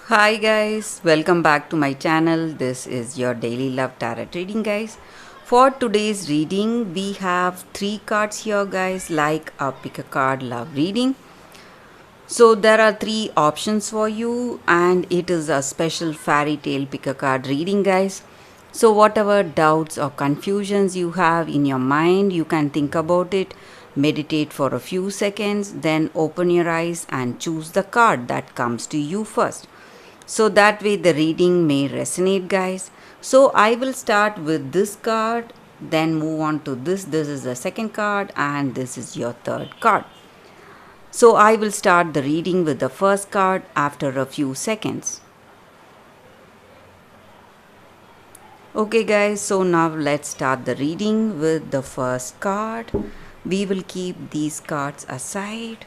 Hi guys, welcome back to my channel. This is your daily love tarot reading, guys. For today's reading, we have three cards here, guys, like a pick a card love reading. So there are three options for you, and it is a special fairy tale pick a card reading, guys. So whatever doubts or confusions you have in your mind, you can think about it, meditate for a few seconds, then open your eyes and choose the card that comes to you first. So that way the reading may resonate, guys. So I will start with this card, then move on to this. This is the second card, and this is your third card. So I will start the reading with the first card after a few seconds. Okay guys, so now let's start the reading with the first card. We will keep these cards aside.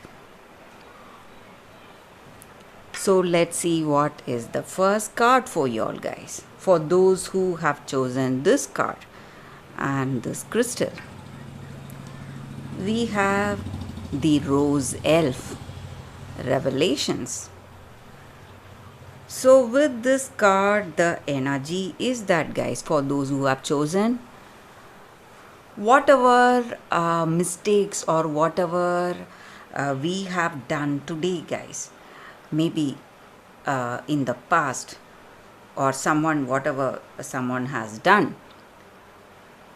So let's see what is the first card for y'all, guys. For those who have chosen this card and this crystal, we have the Rose Elf Revelations. So with this card, the energy is that, guys, for those who have chosen, whatever mistakes or whatever we have done today, guys, maybe in the past, or whatever someone has done,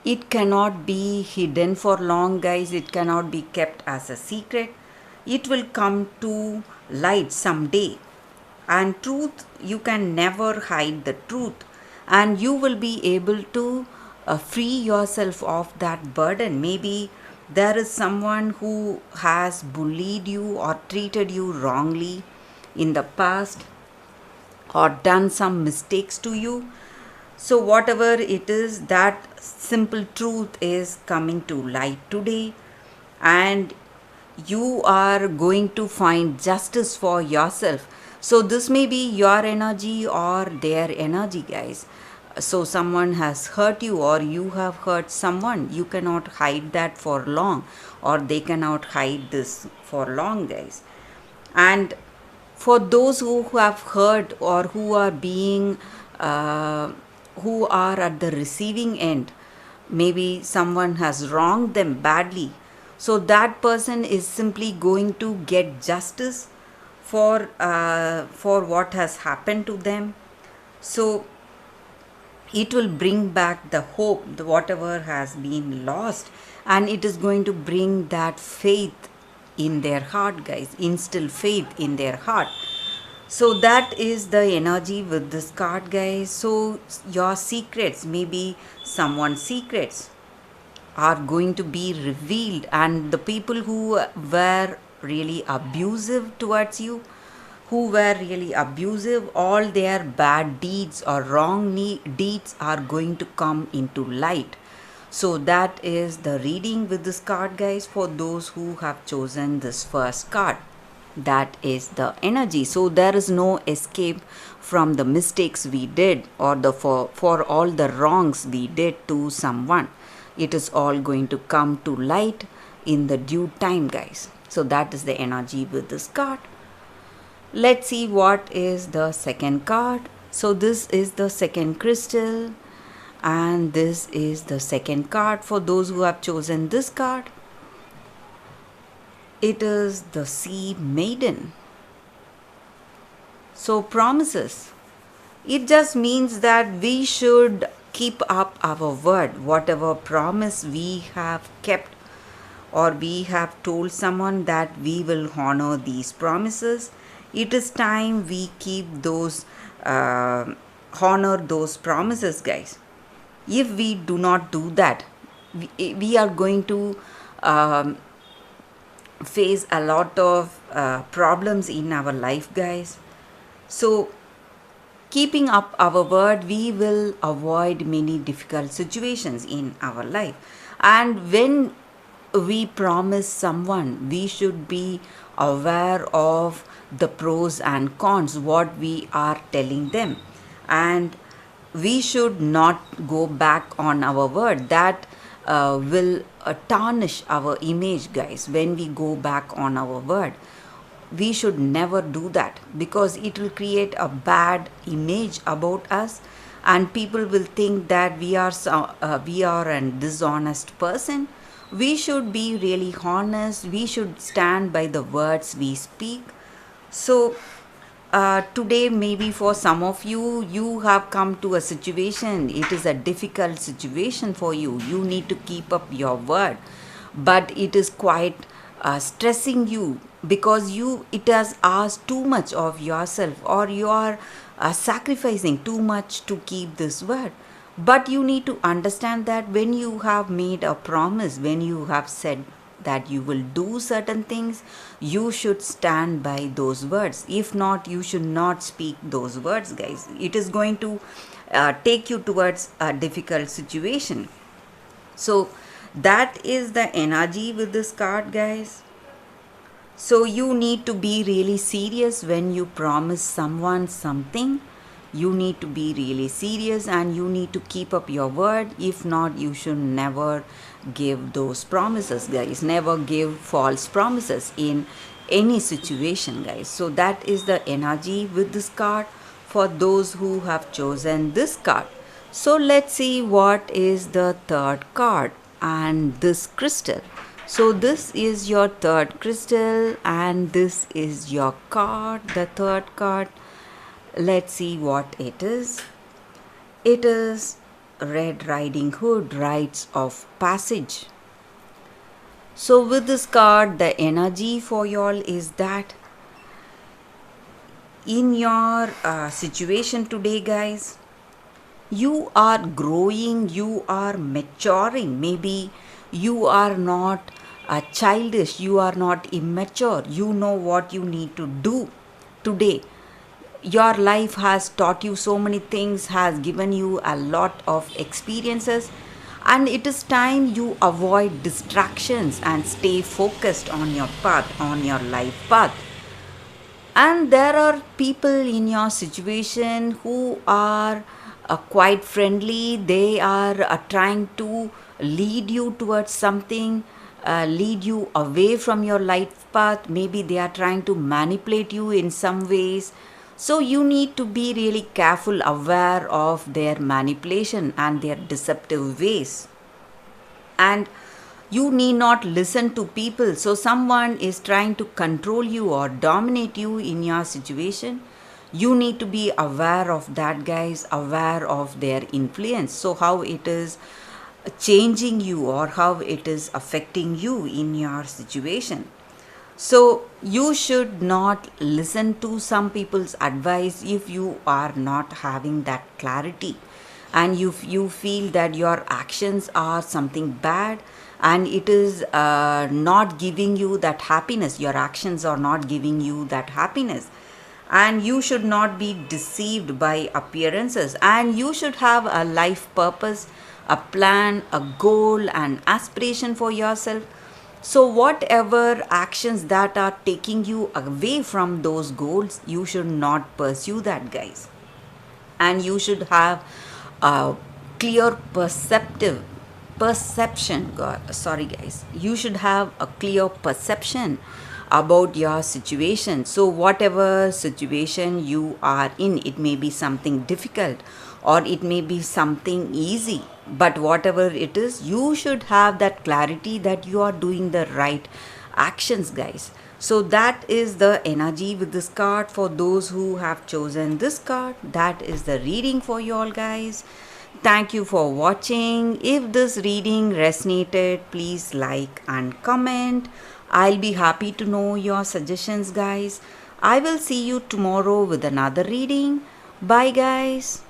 it cannot be hidden for long, guys. It cannot be kept as a secret. It will come to light someday. And truth, you can never hide the truth. And you will be able to free yourself of that burden. Maybe there is someone who has bullied you or treated you wrongly in the past, or done some mistakes to you. So, whatever it is, that simple truth is coming to light today, and you are going to find justice for yourself. So, this may be your energy or their energy, guys. So, someone has hurt you, or you have hurt someone. You cannot hide that for long, or they cannot hide this for long, guys. And for those who have heard, or who are being who are at the receiving end, maybe someone has wronged them badly, so that person is simply going to get justice for what has happened to them. So it will bring back the hope, whatever has been lost, and it is going to bring that faith in their heart, guys. Instill faith in their heart. So that is the energy with this card, guys. So your secrets, maybe someone's secrets, are going to be revealed, and the people who were really abusive towards you, all their bad deeds or wrong deeds are going to come into light. So that is the reading with this card, guys, for those who have chosen this first card. That is the energy. So there is no escape from the mistakes we did, or for all the wrongs we did to someone. It is all going to come to light in the due time, guys. So that is the energy with this card. Let's see what is the second card. So this is the second crystal, and this is the second card for those who have chosen this card. It is the Sea Maiden. So promises. It just means that we should keep up our word. Whatever promise we have kept, or we have told someone that we will honor these promises, it is time we keep those, honor those promises, guys. If we do not do that, we are going to face a lot of problems in our life, guys. So keeping up our word, we will avoid many difficult situations in our life. And when we promise someone, we should be aware of the pros and cons, what we are telling them, and we should not go back on our word. That will tarnish our image, guys, when we go back on our word. we should never do that, because it will create a bad image about us, and people will think that we are a dishonest person. We should be really honest. We should stand by the words we speak. So today, maybe for some of you, you have come to a situation, it is a difficult situation for you. You need to keep up your word, but it is quite stressing you, because it has asked too much of yourself, or you are sacrificing too much to keep this word. But you need to understand that when you have made a promise, when you have said that you will do certain things, you should stand by those words. If not, you should not speak those words, guys. It is going to take you towards a difficult situation. So that is the energy with this card, guys. So you need to be really serious when you promise someone something. You need to be really serious, and you need to keep up your word. If not, you should never give those promises, guys. Never give false promises in any situation, guys. So that is the energy with this card for those who have chosen this card. So let's see what is the third card and this crystal. So this is your third crystal, and this is your card, the third card. Let's see what it is. It is Red Riding Hood, Rites of Passage. So with this card, the energy for y'all is that in your situation today, guys, you are growing, you are maturing. Maybe you are not childish, you are not immature. You know what you need to do today. Your life has taught you so many things, has given you a lot of experiences, and it is time you avoid distractions and stay focused on your path, on your life path. And there are people in your situation who are quite friendly. They are trying to lead you towards something, lead you away from your life path. Maybe they are trying to manipulate you in some ways. So you need to be really careful, aware of their manipulation and their deceptive ways. And you need not listen to people. So someone is trying to control you or dominate you in your situation. You need to be aware of that, guys, aware of their influence. So how it is changing you, or how it is affecting you in your situation. So you should not listen to some people's advice if you are not having that clarity, and if you feel that your actions are something bad and it is not giving you that happiness. Your actions are not giving you that happiness, and you should not be deceived by appearances, and you should have a life purpose, a plan, a goal, and aspiration for yourself. So whatever actions that are taking you away from those goals, you should not pursue that, guys. And you should have a clear perception. Sorry, guys. You should have a clear perception about your situation. So whatever situation you are in, it may be something difficult or it may be something easy, but whatever it is, you should have that clarity that you are doing the right actions, guys. So that is the energy with this card for those who have chosen this card. That is the reading for you all, guys. Thank you for watching. If this reading resonated, please like and comment. I'll be happy to know your suggestions, guys. I will see you tomorrow with another reading. Bye, guys.